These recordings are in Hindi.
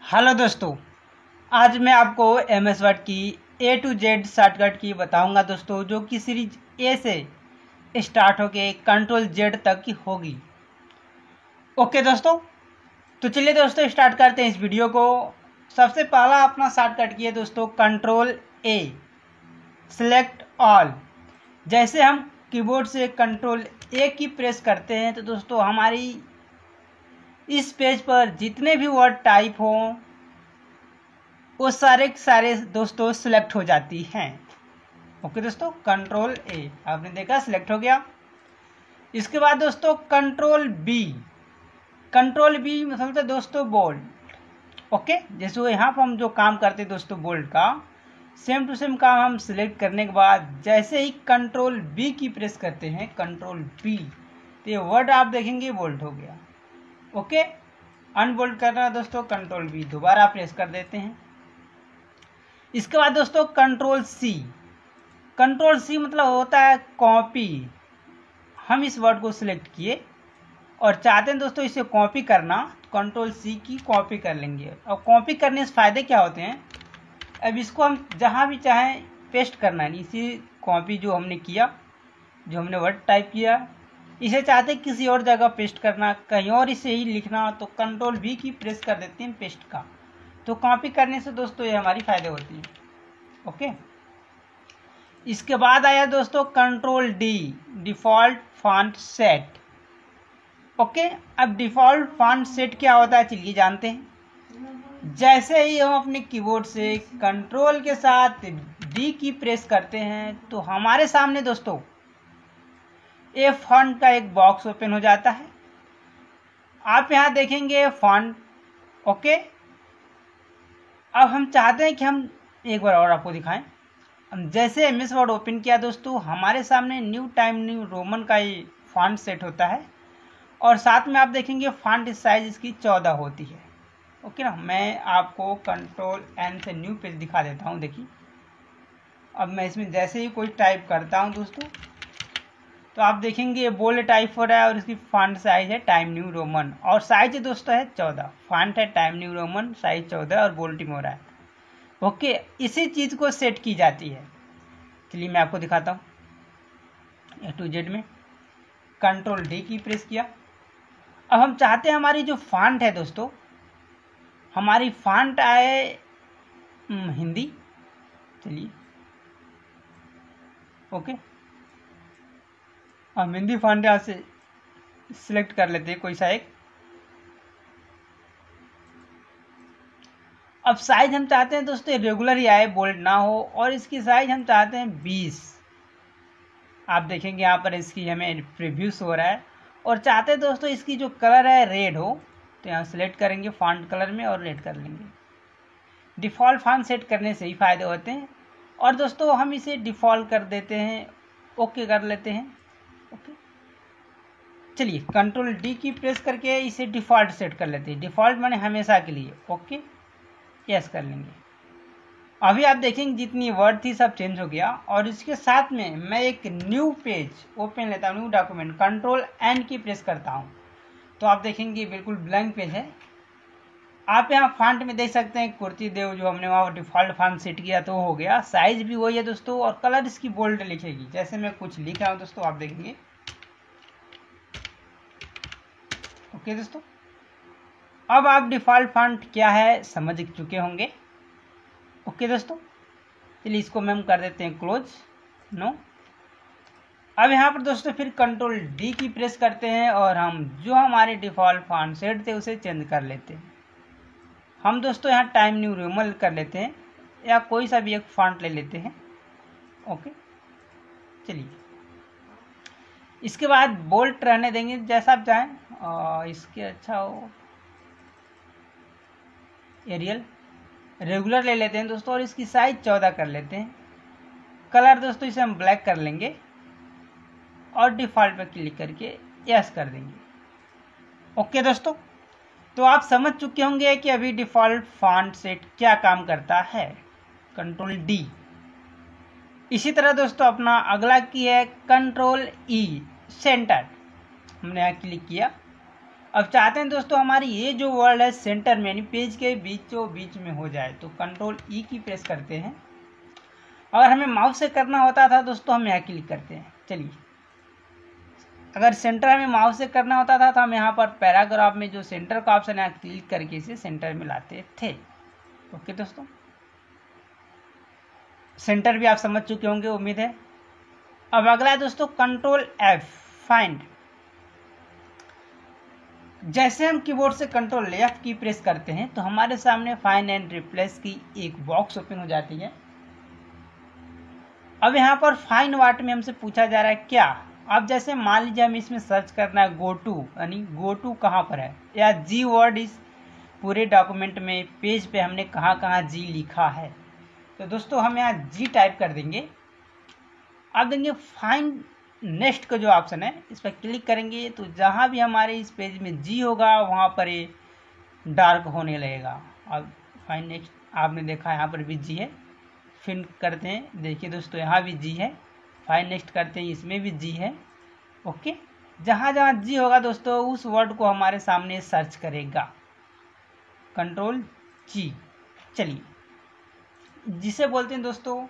हेलो दोस्तों, आज मैं आपको MS वर्ड की A to Z शॉर्टकट की बताऊंगा दोस्तों, जो कि सीरीज A से स्टार्ट होके कंट्रोल Z तक की होगी। ओके दोस्तों, तो चलिए दोस्तों स्टार्ट करते हैं इस वीडियो को। सबसे पहला अपना शॉर्टकट की है दोस्तों कंट्रोल A, सिलेक्ट ऑल। जैसे हम कीबोर्ड से कंट्रोल A की प्रेस करते हैं तो दोस्तों हमारी इस पेज पर जितने भी वर्ड टाइप हों वो सारे दोस्तों सिलेक्ट हो जाती हैं। ओके दोस्तों, कंट्रोल A आपने देखा सिलेक्ट हो गया। इसके बाद दोस्तों कंट्रोल B मतलब दोस्तों बोल्ड। ओके, जैसे वो यहाँ पर हम जो काम करते हैं दोस्तों बोल्ड का, सेम टू सेम काम हम सिलेक्ट करने के बाद जैसे ही कंट्रोल B की प्रेस करते हैं, कंट्रोल B, तो ये वर्ड आप देखेंगे बोल्ड हो गया। ओके, अनबोल्ड करना है दोस्तों, कंट्रोल B दोबारा प्रेस कर देते हैं। इसके बाद दोस्तों कंट्रोल C मतलब होता है कॉपी। हम इस वर्ड को सिलेक्ट किए और चाहते हैं दोस्तों इसे कॉपी करना, कंट्रोल C की कॉपी कर लेंगे। अब कॉपी करने से फ़ायदे क्या होते हैं, अब इसको हम जहाँ भी चाहें पेस्ट करना है। इसी कॉपी जो हमने किया, जो हमने वर्ड टाइप किया, इसे चाहते हैं किसी और जगह पेस्ट करना, कहीं और इसे ही लिखना, तो कंट्रोल V की प्रेस कर देते हैं पेस्ट का। तो कॉपी करने से दोस्तों ये हमारी फ़ायदे होती है। ओके, इसके बाद आया दोस्तों control D, default font set. Okay, अब डिफ़ॉल्ट फॉन्ट सेट क्या होता है चलिए जानते हैं। जैसे ही हम अपने कीबोर्ड से कंट्रोल के साथ D की प्रेस करते हैं तो हमारे सामने दोस्तों ये फॉन्ट का एक बॉक्स ओपन हो जाता है। आप यहाँ देखेंगे फॉन्ट। ओके, अब हम चाहते हैं कि हम एक बार और आपको दिखाएं। हम जैसे MS वर्ड ओपन किया दोस्तों, हमारे सामने न्यू टाइम न्यू रोमन का ये फॉन्ट सेट होता है और साथ में आप देखेंगे फॉन्ट साइज इसकी 14 होती है। ओके ना, मैं आपको कंट्रोल N से न्यू पेज दिखा देता हूँ। देखिए, अब मैं इसमें जैसे ही कोई टाइप करता हूँ दोस्तों, तो आप देखेंगे ये बोल्ड टाइप हो रहा है और इसकी फॉन्ट साइज है टाइम न्यू रोमन और साइज दोस्तों है 14। फॉन्ट है टाइम न्यू रोमन, साइज 14 और बोल्डिंग हो रहा है। ओके, इसी चीज़ को सेट की जाती है। चलिए मैं आपको दिखाता हूँ। A to Z में कंट्रोल D की प्रेस किया। अब हम चाहते हैं हमारी जो फॉन्ट है दोस्तों, हमारी फॉन्ट आए हिंदी। चलिए ओके, हम हिंदी फॉन्ट यहाँ से सिलेक्ट कर लेते हैं कोई सा एक। अब साइज हम चाहते हैं दोस्तों रेगुलर ही आए, बोल्ड ना हो, और इसकी साइज हम चाहते हैं 20। आप देखेंगे यहाँ पर इसकी हमें प्रीव्यूस हो रहा है और चाहते हैं दोस्तों इसकी जो कलर है रेड हो, तो यहाँ सेलेक्ट करेंगे फॉन्ट कलर में और रेड कर लेंगे। डिफ़ॉल्ट फॉन्ट सेट करने से ही फ़ायदे होते हैं। और दोस्तों हम इसे डिफ़ॉल्ट कर देते हैं, ओके कर लेते हैं। ओके, चलिए कंट्रोल D की प्रेस करके इसे डिफ़ॉल्ट सेट कर लेते हैं। डिफ़ॉल्ट माने हमेशा के लिए। ओके, यस कर लेंगे। अभी आप देखेंगे जितनी वर्ड थी सब चेंज हो गया और इसके साथ में मैं एक न्यू पेज ओपन लेता हूँ, न्यू डॉक्यूमेंट, कंट्रोल N की प्रेस करता हूँ, तो आप देखेंगे बिल्कुल ब्लैंक पेज है। आप यहाँ फॉन्ट में देख सकते हैं कुर्ती देव, जो हमने वहाँ डिफ़ॉल्ट फॉन्ट सेट किया तो हो गया। साइज भी वही है दोस्तों और कलर इसकी बोल्ड लिखेगी। जैसे मैं कुछ लिख रहा हूँ दोस्तों, आप देखेंगे। ओके दोस्तों, अब आप डिफ़ॉल्ट फॉन्ट क्या है समझ चुके होंगे। ओके दोस्तों, चलिए इसको हम कर देते हैं क्लोज, नो। अब यहाँ पर दोस्तों फिर कंट्रोल D की प्रेस करते हैं और हम जो हमारे डिफ़ॉल्ट फॉन्ट सेट थे उसे चेंज कर लेते हैं। हम दोस्तों यहाँ टाइम न्यू रोमन कर लेते हैं या कोई सा भी एक फॉन्ट ले लेते हैं। ओके, चलिए इसके बाद बोल्ड रहने देंगे जैसा आप चाहें, और इसके अच्छा हो एरियल रेगुलर ले लेते हैं दोस्तों और इसकी साइज 14 कर लेते हैं। कलर दोस्तों इसे हम ब्लैक कर लेंगे और डिफ़ॉल्ट पर क्लिक करके यस कर देंगे। ओके दोस्तों, तो आप समझ चुके होंगे कि अभी डिफ़ॉल्ट फॉन्ट सेट क्या काम करता है, कंट्रोल D। इसी तरह दोस्तों अपना अगला की है कंट्रोल E, सेंटर। हमने यहाँ क्लिक किया अब चाहते हैं दोस्तों हमारी ये जो वर्ड है सेंटर में यानी पेज के बीचों बीच में हो जाए, तो कंट्रोल ई की प्रेस करते हैं। अगर हमें माउस से करना होता था दोस्तों हम यहाँ क्लिक करते हैं। चलिए, अगर सेंटर में माउस से करना होता था तो हम यहाँ पर पैराग्राफ में जो सेंटर का ऑप्शन है क्लिक करके इसे सेंटर में लाते थे। ओके दोस्तों, सेंटर भी आप समझ चुके होंगे उम्मीद है। अब अगला है दोस्तों कंट्रोल एफ फाइंड। जैसे हम कीबोर्ड से कंट्रोल एफ की प्रेस करते हैं तो हमारे सामने फाइंड एंड रिप्लेस की एक बॉक्स ओपन हो जाती है। अब यहाँ पर फाइंड व्हाट में हमसे पूछा जा रहा है क्या। अब जैसे मान लीजिए हम इसमें सर्च करना है गो टू, यानी गो टू कहाँ पर है, या जी वर्ड इस पूरे डॉक्यूमेंट में पेज पे हमने कहाँ कहाँ जी लिखा है, तो दोस्तों हम यहाँ जी टाइप कर देंगे। अब देंगे फाइंड नेक्स्ट का जो ऑप्शन है इस पर क्लिक करेंगे तो जहाँ भी हमारे इस पेज में जी होगा वहाँ पर ये डार्क होने लगेगा। अब फाइंड नेक्स्ट आपने देखा यहाँ पर भी जी है, फिर करते हैं, देखिए दोस्तों यहाँ भी जी है, फाइंड नेक्स्ट करते हैं इसमें भी जी है। ओके, जहाँ जहाँ जी होगा दोस्तों उस वर्ड को हमारे सामने सर्च करेगा कंट्रोल जी। चलिए, जिसे बोलते हैं दोस्तों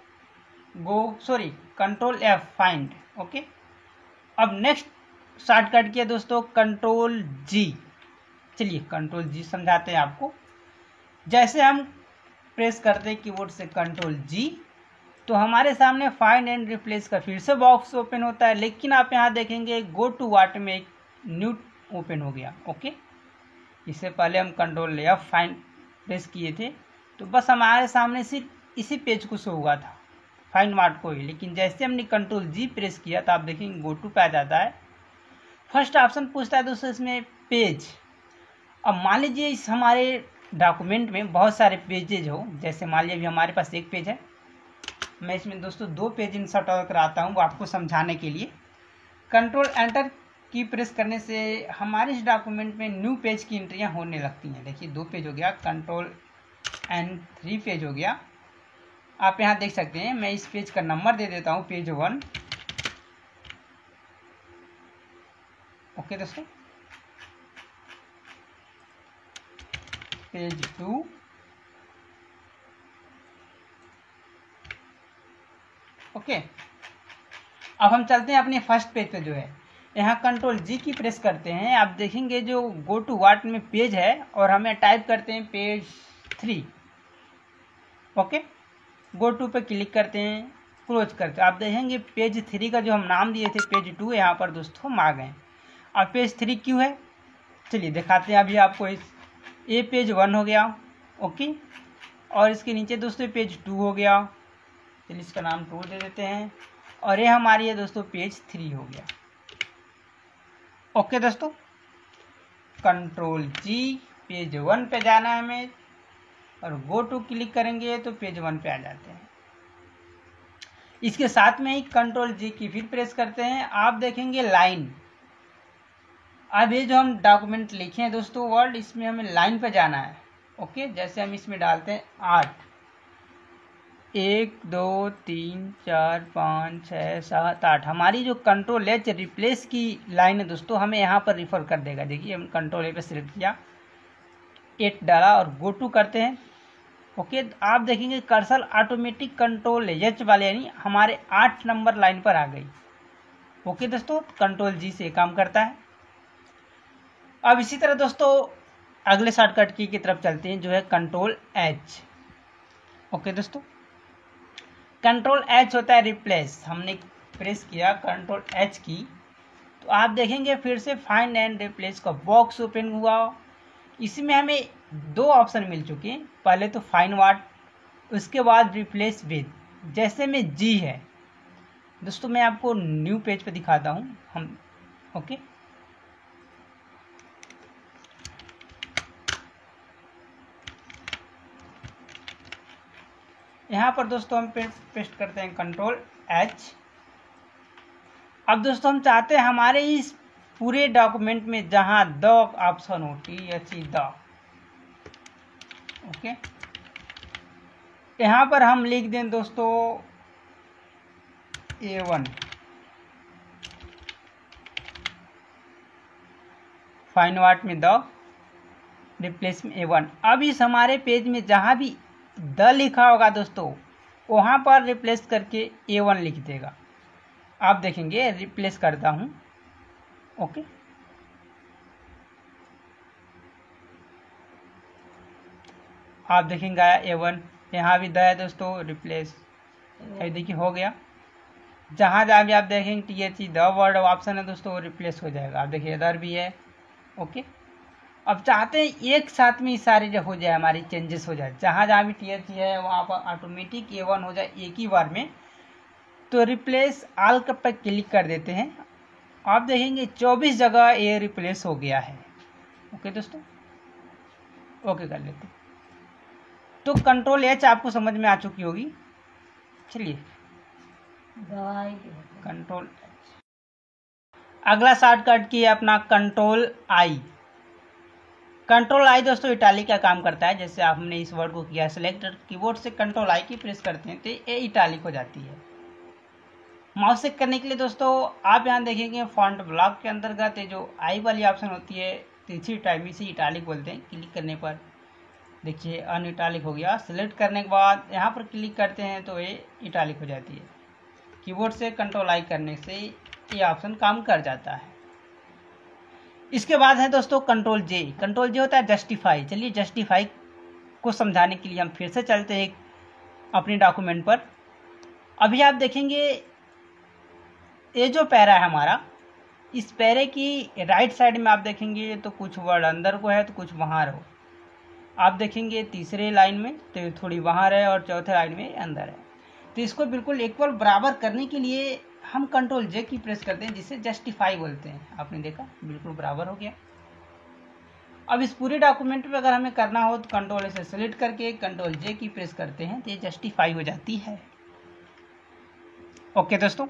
कंट्रोल एफ फाइंड। ओके, अब नेक्स्ट शॉर्टकट किया दोस्तों कंट्रोल जी। चलिए कंट्रोल जी समझाते हैं आपको। जैसे हम प्रेस करते हैं कीबोर्ड से कंट्रोल जी तो हमारे सामने फाइंड एंड रिप्लेस का फिर से बॉक्स ओपन होता है, लेकिन आप यहाँ देखेंगे गो टू व्हाट में एक न्यू ओपन हो गया। ओके, इससे पहले हम कंट्रोल एफ फाइंड प्रेस किए थे तो बस हमारे सामने सिर्फ इसी पेज को शो हुआ था फाइंड व्हाट को ही, लेकिन जैसे हमने कंट्रोल जी प्रेस किया तो आप देखेंगे गो टू पे आ जाता है। फर्स्ट ऑप्शन पूछता है दोस्तों इसमें पेज। अब मान लीजिए इस हमारे डॉक्यूमेंट में बहुत सारे पेजेज हो, जैसे मान लीजिए अभी हमारे पास एक पेज है, मैं इसमें दोस्तों दो पेज इंसर्ट और कराता हूँ आपको समझाने के लिए। कंट्रोल एंटर की प्रेस करने से हमारे इस डॉक्यूमेंट में न्यू पेज की एंट्रियाँ होने लगती हैं। देखिए 2 पेज हो गया, कंट्रोल एंड 3 पेज हो गया। आप यहाँ देख सकते हैं, मैं इस पेज का नंबर दे देता हूँ पेज 1। ओके दोस्तों, पेज 2, ओके। अब हम चलते हैं अपने फर्स्ट पेज पे जो है, यहाँ कंट्रोल जी की प्रेस करते हैं। आप देखेंगे जो गो टू व्हाट में पेज है और हमें टाइप करते हैं पेज 3। ओके, गो टू पे क्लिक करते हैं, क्लोज करते हैं। आप देखेंगे पेज 3 का जो हम नाम दिए थे पेज 2 यहाँ पर दोस्तों हम आ गए। अब पेज 3 क्यों है, चलिए दिखाते हैं अभी आपको। ये पेज 1 हो गया, ओके, और इसके नीचे दोस्तों पेज 2 हो गया, चलिए इसका नाम 2 दे देते हैं, और ये हमारी है दोस्तों पेज 3 हो गया। ओके दोस्तों, कंट्रोल जी पेज 1 पे जाना है हमें और गो टू क्लिक करेंगे तो पेज 1 पे आ जाते हैं। इसके साथ में ही कंट्रोल जी की फिर प्रेस करते हैं, आप देखेंगे लाइन। अब ये जो हम डॉक्यूमेंट लिखे हैं दोस्तों वर्ड, इसमें हमें लाइन पे जाना है। ओके, जैसे हम इसमें डालते हैं 8, 1 2 3 4 5 6 7 8, हमारी जो कंट्रोल एच रिप्लेस की लाइन है दोस्तों हमें यहाँ पर रिफर कर देगा। देखिए हम कंट्रोल ए पे सिलेक्ट किया, 8 डाला और गो टू करते हैं। ओके, आप देखेंगे कर्सर ऑटोमेटिक कंट्रोल एच वाले यानी हमारे 8 नंबर लाइन पर आ गई। ओके दोस्तों, कंट्रोल जी से काम करता है। अब इसी तरह दोस्तों अगले शॉर्टकट की तरफ चलते हैं जो है कंट्रोल एच। ओके दोस्तों, कंट्रोल एच होता है रिप्लेस। हमने प्रेस किया कंट्रोल एच की तो आप देखेंगे फिर से फाइंड एंड रिप्लेस का बॉक्स ओपन हुआ। इसमें हमें 2 ऑप्शन मिल चुके हैं, पहले तो फाइंड व्हाट, उसके बाद रिप्लेस विद। जैसे में जी है दोस्तों, मैं आपको न्यू पेज पे दिखाता हूँ हम। ओके, यहाँ पर दोस्तों हम पेस्ट करते हैं कंट्रोल एच। अब दोस्तों हम चाहते हैं हमारे इस पूरे डॉक्यूमेंट में जहाँ द ऑप्शन हो, THE द, ओके, यहाँ पर हम लिख दें दोस्तों A1 फाइंड व्हाट में द रिप्लेस में A1। अब इस हमारे पेज में जहाँ भी द लिखा होगा दोस्तों वहाँ पर रिप्लेस करके A1 लिख देगा। आप देखेंगे रिप्लेस करता हूँ। ओके, आप देखेंगे आया A1, यहाँ भी द है दोस्तों, रिप्लेस ये देखिए हो गया। जहाँ जहाँ भी आप देखेंगे THE द वर्ड ऑप्शन है दोस्तों वो रिप्लेस हो जाएगा। आप देखिए इधर भी है। ओके, अब चाहते हैं एक साथ में सारे जो हो जाए हमारी चेंजेस हो जाए, जहाँ जहाँ भी THE है वहाँ पर ऑटोमेटिक A1 हो जाए एक ही बार में। तो रिप्लेस ऑल पर क्लिक कर देते हैं। आप देखेंगे 24 जगह ये रिप्लेस हो गया है। ओके दोस्तों, ओके कर लेते हैं। तो कंट्रोल H आपको समझ में आ चुकी होगी। चलिए कंट्रोल अगला शॉर्टकट की है अपना कंट्रोल आई। कंट्रोल आई दोस्तों इटालिक का काम करता है। जैसे हमने इस वर्ड को किया सिलेक्ट, कीबोर्ड से कंट्रोल आई की प्रेस करते हैं तो ये इटालिक हो जाती है। माउस से करने के लिए दोस्तों आप यहाँ देखेंगे फॉन्ट ब्लॉक के अंतर्गत ये जो आई वाली ऑप्शन होती है तीसरी टाइप इसे इटालिक बोलते हैं। क्लिक करने पर देखिए अन इटालिक हो गया। सिलेक्ट करने के बाद यहाँ पर क्लिक करते हैं तो ये इटालिक हो जाती है। कीबोर्ड से कंट्रोल आई करने से ये ऑप्शन काम कर जाता है। इसके बाद है दोस्तों कंट्रोल जे। कंट्रोल जे होता है जस्टिफाई। चलिए जस्टिफाई को समझाने के लिए हम फिर से चलते हैं अपने डॉक्यूमेंट पर। अभी आप देखेंगे ये जो पैरा है हमारा, इस पैरे की राइट साइड में आप देखेंगे तो कुछ वर्ड अंदर को है तो कुछ बाहर हो। आप देखेंगे तीसरे लाइन में तो थोड़ी बाहर है और चौथे लाइन में अंदर है। तो इसको बिल्कुल इक्वल बराबर करने के लिए हम कंट्रोल जे की प्रेस करते हैं जिसे जस्टिफाई बोलते हैं। आपने देखा बिल्कुल बराबर हो गया। अब इस पूरे डॉक्यूमेंट में अगर हमें करना हो तो कंट्रोल से सेलेक्ट करके कंट्रोल जे की प्रेस करते हैं तो ये जस्टिफाई हो जाती है। ओके दोस्तों,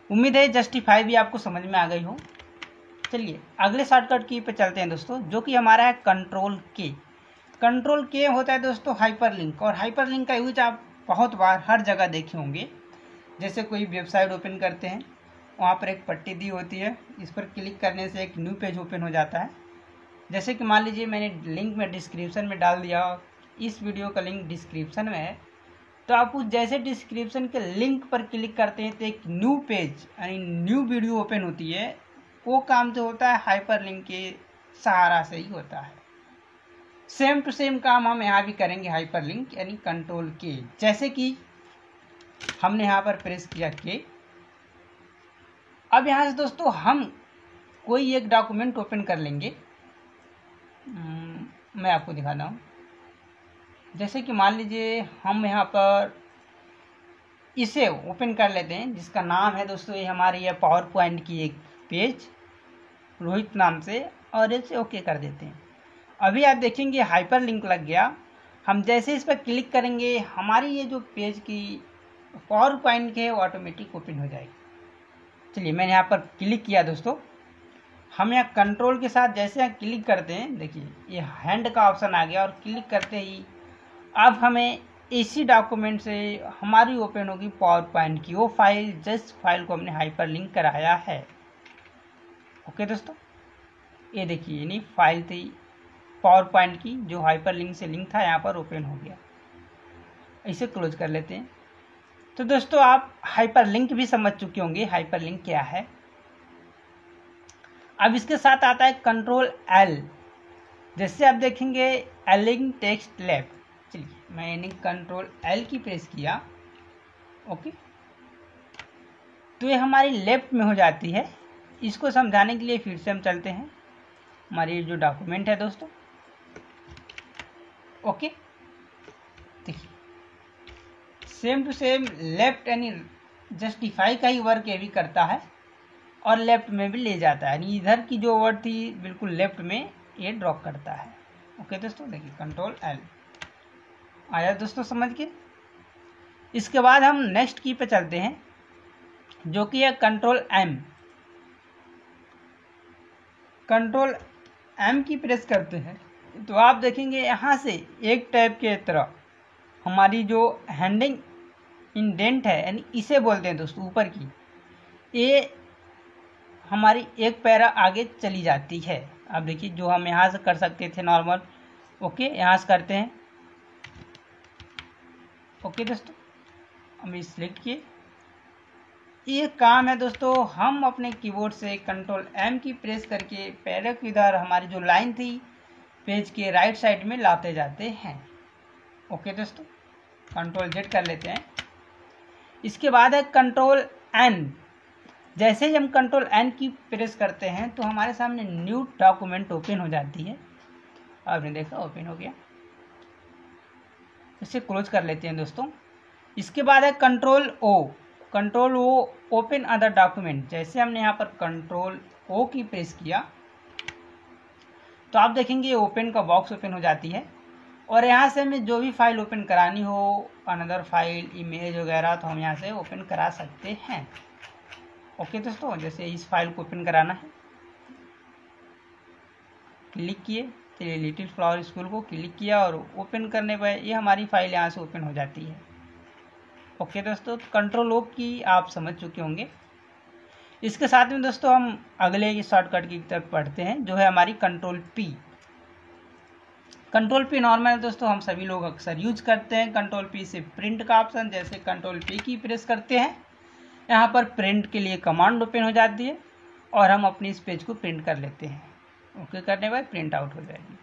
उम्मीद है जस्टिफाई भी आपको समझ में आ गई हो। चलिए अगले शॉर्टकट की पे चलते हैं दोस्तों, जो कि हमारा है कंट्रोल के। कंट्रोल के होता है दोस्तों हाइपरलिंक, और हाइपरलिंक का यूज आप बहुत बार हर जगह देखे होंगे। जैसे कोई वेबसाइट ओपन करते हैं वहाँ पर एक पट्टी दी होती है, इस पर क्लिक करने से एक न्यू पेज ओपन हो जाता है। जैसे कि मान लीजिए मैंने लिंक में डिस्क्रिप्शन में डाल दिया, इस वीडियो का लिंक डिस्क्रिप्शन में है, तो आप उस जैसे डिस्क्रिप्शन के लिंक पर क्लिक करते हैं तो एक न्यू पेज यानी न्यू वीडियो ओपन होती है। वो काम जो होता है हाइपरलिंक के सहारा से ही होता है। सेम टू सेम काम हम यहाँ भी करेंगे हाइपरलिंक यानी कंट्रोल के। जैसे कि हमने यहाँ पर प्रेस किया के। अब यहाँ से दोस्तों हम कोई एक डॉक्यूमेंट ओपन कर लेंगे। मैं आपको दिखाता हूँ। जैसे कि मान लीजिए हम यहाँ पर इसे ओपन कर लेते हैं जिसका नाम है दोस्तों ये हमारी है पावर पॉइंट की एक पेज रोहित नाम से, और इसे ओके कर देते हैं। अभी आप देखेंगे हाइपर लिंक लग गया। हम जैसे इस पर क्लिक करेंगे हमारी ये जो पेज की पावर पॉइंट के वो ऑटोमेटिक ओपन हो जाएगी। चलिए मैंने यहाँ पर क्लिक किया दोस्तों। हम यहाँ कंट्रोल के साथ जैसे यहाँ क्लिक करते हैं देखिए ये हैंड का ऑप्शन आ गया, और क्लिक करते ही अब हमें इसी डॉक्यूमेंट से हमारी ओपन होगी पावर पॉइंट की वो फाइल, जिस फाइल को हमने हाइपर लिंक कराया है। ओके दोस्तों, ये देखिए यानी फाइल थी पावर पॉइंट की जो हाइपर लिंक से लिंक था, यहाँ पर ओपन हो गया। इसे क्लोज कर लेते हैं। तो दोस्तों आप हाइपर लिंक भी समझ चुके होंगे हाइपर लिंक क्या है। अब इसके साथ आता है कंट्रोल एल। जैसे आप देखेंगे एलिंग टेक्स्ट लेफ्ट। चलिए मैंने कंट्रोल एल की प्रेस किया। ओके, तो ये हमारी लेफ्ट में हो जाती है। इसको समझाने के लिए फिर से हम चलते हैं हमारी जो डॉक्यूमेंट है दोस्तों। ओके, देखिए सेम टू सेम लेफ्ट यानी जस्टिफाई का ही वर्क ये भी करता है और लेफ्ट में भी ले जाता है, यानी इधर की जो वर्ड थी बिल्कुल लेफ्ट में ये ड्रॉप करता है। ओके दोस्तों, देखिए कंट्रोल एल आया दोस्तों समझ के। इसके बाद हम नेक्स्ट की पे चलते हैं जो कि है कंट्रोल एम। कंट्रोल एम की प्रेस करते हैं तो आप देखेंगे यहाँ से एक टैब के तरह हमारी जो हैंडिंग इंडेंट है यानी इसे बोलते हैं दोस्तों ऊपर की, ये हमारी एक पैरा आगे चली जाती है। अब देखिए जो हम यहाँ से कर सकते थे नॉर्मल, ओके यहाँ से करते हैं। ओके दोस्तों, हम सिलेक्ट किए। ये काम है दोस्तों, हम अपने कीबोर्ड से कंट्रोल एम की प्रेस करके पैरा की इधर हमारी जो लाइन थी पेज के राइट साइड में लाते जाते हैं। ओके दोस्तों, कंट्रोल जेड कर लेते हैं। इसके बाद है कंट्रोल एन। जैसे ही हम कंट्रोल एन की प्रेस करते हैं तो हमारे सामने न्यू डॉक्यूमेंट ओपन हो जाती है। आपने देखा ओपन हो गया। इसे क्लोज कर लेते हैं दोस्तों। इसके बाद है control O. Control O open other document. जैसे हमने यहाँ पर कंट्रोल ओ की प्रेस किया तो आप देखेंगे ओपन का बॉक्स ओपन हो जाती है और यहाँ से हमें जो भी फाइल ओपन करानी हो, अनदर फाइल, इमेज वगैरह, तो हम यहाँ से ओपन करा सकते हैं। ओके दोस्तों, जैसे इस फाइल को ओपन कराना है, क्लिक किए, चलिए लिटिल फ्लावर स्कूल को क्लिक किया और ओपन करने पर ये हमारी फाइल यहाँ से ओपन हो जाती है। ओके दोस्तों, कंट्रोल ओ की आप समझ चुके होंगे। इसके साथ में दोस्तों हम अगले शॉर्टकट की तरफ पढ़ते हैं जो है हमारी control P. Control P normal है दोस्तों, हम सभी लोग अक्सर यूज करते हैं। कंट्रोल पी से प्रिंट का ऑप्शन, जैसे कंट्रोल पी की प्रेस करते हैं यहाँ पर प्रिंट के लिए कमांड ओपन हो जाती है और हम अपनी इस पेज को प्रिंट कर लेते हैं। ओके करने के बाद प्रिंट आउट हो जाएगी।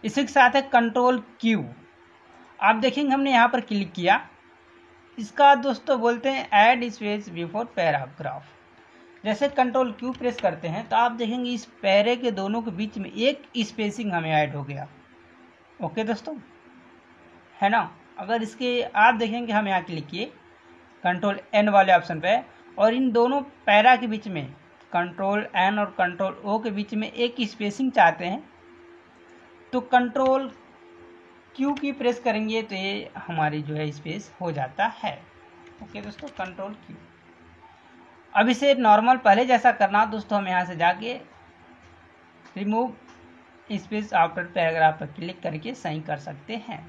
इसी के साथ है कंट्रोल क्यू। आप देखेंगे हमने यहाँ पर क्लिक किया, इसका दोस्तों बोलते हैं ऐड स्पेस बिफोर पैराग्राफ। जैसे कंट्रोल क्यू प्रेस करते हैं तो आप देखेंगे इस पैरे के दोनों के बीच में एक स्पेसिंग हमें ऐड हो गया। ओके दोस्तों, है ना। अगर इसके आप देखेंगे हम यहाँ क्लिक किए कंट्रोल एन वाले ऑप्शन पे और इन दोनों पैरा के बीच में कंट्रोल एन और कंट्रोल ओ के बीच में एक स्पेसिंग चाहते हैं तो कंट्रोल क्यू की प्रेस करेंगे तो ये हमारी जो है स्पेस हो जाता है। ओके दोस्तों, कंट्रोल क्यू। अब इसे नॉर्मल पहले जैसा करना दोस्तों, हम यहाँ से जाके रिमूव स्पेस आफ्टर पैराग्राफ पर क्लिक करके सही कर सकते हैं।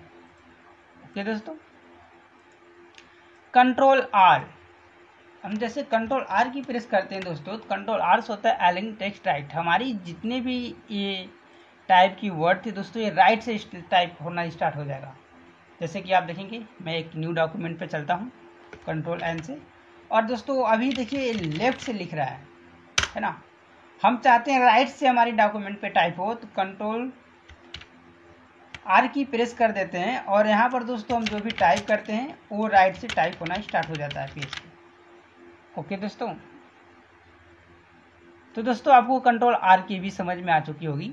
ओके दोस्तों, कंट्रोल आर। हम जैसे कंट्रोल आर की प्रेस करते हैं दोस्तों, कंट्रोल आर से होता है अलाइन टेक्स्ट राइट। हमारी जितने भी ये टाइप की वर्ड थी दोस्तों ये राइट से टाइप होना स्टार्ट हो जाएगा। जैसे कि आप देखेंगे मैं एक न्यू डॉक्यूमेंट पे चलता हूँ कंट्रोल एन से और दोस्तों अभी देखिए लेफ्ट से लिख रहा है ना। हम चाहते हैं राइट से हमारी डॉक्यूमेंट पे टाइप हो तो कंट्रोल आर की प्रेस कर देते हैं और यहाँ पर दोस्तों हम जो भी टाइप करते हैं वो राइट से टाइप होना स्टार्ट हो जाता है पेज पे। ओके दोस्तों, तो दोस्तों आपको कंट्रोल आर की भी समझ में आ चुकी होगी।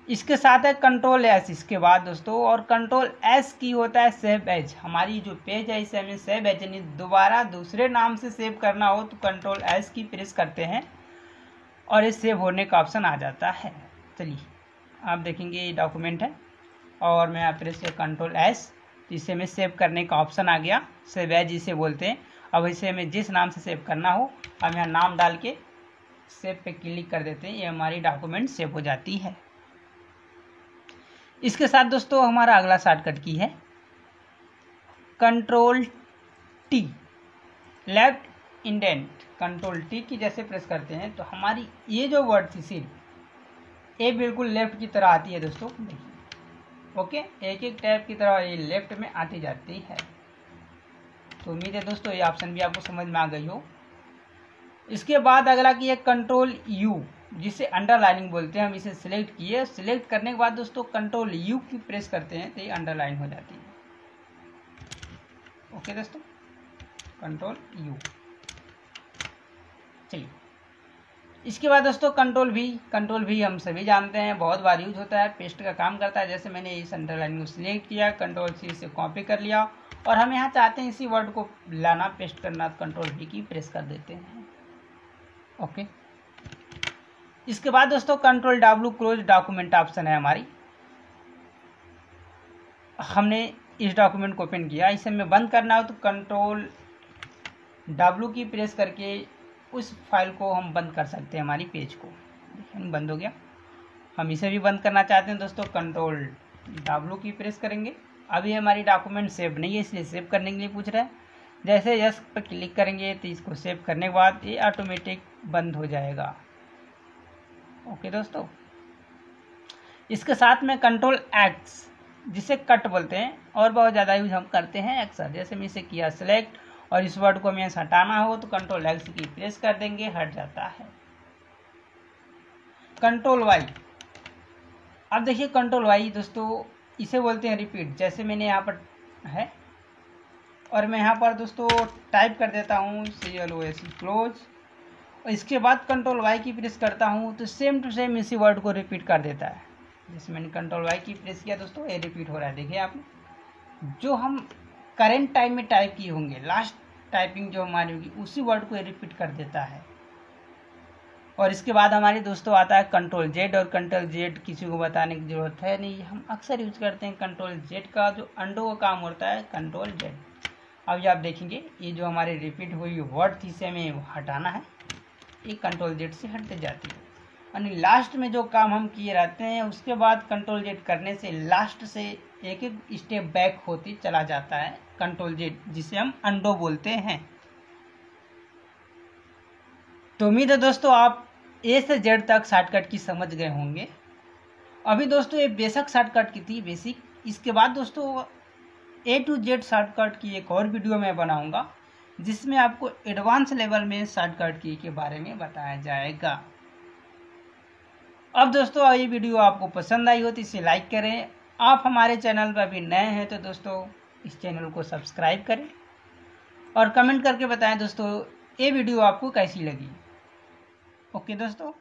इसके साथ है कंट्रोल एस इसके बाद दोस्तों, और कंट्रोल एस की होता है सेव एज। हमारी जो पेज है इसे हमें सेव एज यानी दोबारा दूसरे नाम से सेव करना हो तो कंट्रोल एस की प्रेस करते हैं और ये सेव होने का ऑप्शन आ जाता है। चलिए आप देखेंगे ये डॉक्यूमेंट है और मैं यहाँ प्रेस किया कंट्रोल एस, जिससे हमें सेव करने का ऑप्शन आ गया। सेव एज इसे बोलते हैं। अब इसे हमें जिस नाम से सेव करना हो हम यहाँ नाम डाल के सेव पे क्लिक कर देते हैं, ये हमारी डॉक्यूमेंट सेव हो जाती है। इसके साथ दोस्तों हमारा अगला शॉर्टकट की है control T, left indent. Control T की जैसे प्रेस करते हैं तो हमारी ये जो वर्ड थी सिर्फ ये बिल्कुल लेफ्ट की तरह आती है दोस्तों, देखिए। ओके, एक एक टैब की तरह ये लेफ्ट में आती जाती है। तो उम्मीद है दोस्तों ये ऑप्शन भी आपको समझ में आ गई हो। इसके बाद अगला की है कंट्रोल यू, जिसे अंडरलाइनिंग बोलते हैं। हम इसे सिलेक्ट किए, सिलेक्ट करने के बाद दोस्तों कंट्रोल यू की प्रेस करते हैं तो ये अंडरलाइन हो जाती है। ओके दोस्तों, कंट्रोल यू। चलिए इसके बाद दोस्तों कंट्रोल भी हम सभी जानते हैं, बहुत बार यूज होता है, पेस्ट का काम करता है। जैसे मैंने इस अंडरलाइन को सिलेक्ट किया, कंट्रोल सी से कॉपी कर लिया और हम यहाँ चाहते हैं इसी वर्ड को लाना, पेस्ट करना, कंट्रोल भी की प्रेस कर देते हैं। ओके, इसके बाद दोस्तों control W close document option है हमारी। हमने इस डॉक्यूमेंट को ओपन किया, इसे हमें बंद करना हो तो कंट्रोल डब्ल्यू की प्रेस करके उस फाइल को हम बंद कर सकते हैं, हमारी पेज को। बंद हो गया। हम इसे भी बंद करना चाहते हैं दोस्तों, कंट्रोल डब्ल्यू की प्रेस करेंगे। अभी हमारी डॉक्यूमेंट सेव नहीं है इसलिए सेव करने के लिए पूछ रहा है। जैसे यस पर क्लिक करेंगे तो इसको सेव करने के बाद ये ऑटोमेटिक बंद हो जाएगा। ओके दोस्तों, इसके साथ में कंट्रोल एक्स जिसे कट बोलते हैं और बहुत ज़्यादा यूज हम करते हैं अक्सर। जैसे मैं इसे किया सिलेक्ट और इस वर्ड को हमें हटाना हो तो कंट्रोल एक्स की प्रेस कर देंगे, हट जाता है। कंट्रोल वाई, अब देखिए कंट्रोल वाई दोस्तों इसे बोलते हैं रिपीट। जैसे मैंने यहाँ पर है और मैं यहाँ पर दोस्तों टाइप कर देता हूँ CLOS क्लोज, और इसके बाद कंट्रोल वाई की प्रेस करता हूँ तो सेम टू सेम इसी वर्ड को रिपीट कर देता है। जैसे मैंने कंट्रोल वाई की प्रेस किया दोस्तों, ये रिपीट हो रहा है। देखिए आपने जो हम करेंट टाइम में टाइप किए होंगे, लास्ट टाइपिंग जो हमारी होगी उसी वर्ड को रिपीट कर देता है। और इसके बाद हमारे दोस्तों आता है कंट्रोल जेड, और कंट्रोल जेड किसी को बताने की जरूरत है नहीं, हम अक्सर यूज करते हैं। कंट्रोल जेड का जो अंडो का काम होता है कंट्रोल जेड। अब ये आप देखेंगे ये जो हमारे रिपीट हुई वर्ड थी इसे हमें हटाना है, ये कंट्रोल जेड से हटते जाती है। यानी लास्ट में जो काम हम किए रहते हैं उसके बाद कंट्रोल जेड करने से लास्ट से एक एक स्टेप बैक होती चला जाता है कंट्रोल जेड, जिसे हम अंडो बोलते हैं। तो उम्मीद है दोस्तों आप ए से जेड तक शॉर्टकट की समझ गए होंगे। अभी दोस्तों ये बेसिक शॉर्टकट की थी, बेसिक। इसके बाद दोस्तों A to Z शॉर्टकट की एक और वीडियो मैं बनाऊंगा जिसमें आपको एडवांस लेवल में शॉर्टकट की के बारे में बताया जाएगा। अब दोस्तों ये वीडियो आपको पसंद आई हो तो इसे लाइक करें। आप हमारे चैनल पर अभी नए हैं तो दोस्तों इस चैनल को सब्सक्राइब करें और कमेंट करके बताएं दोस्तों ये वीडियो आपको कैसी लगी। ओके दोस्तों।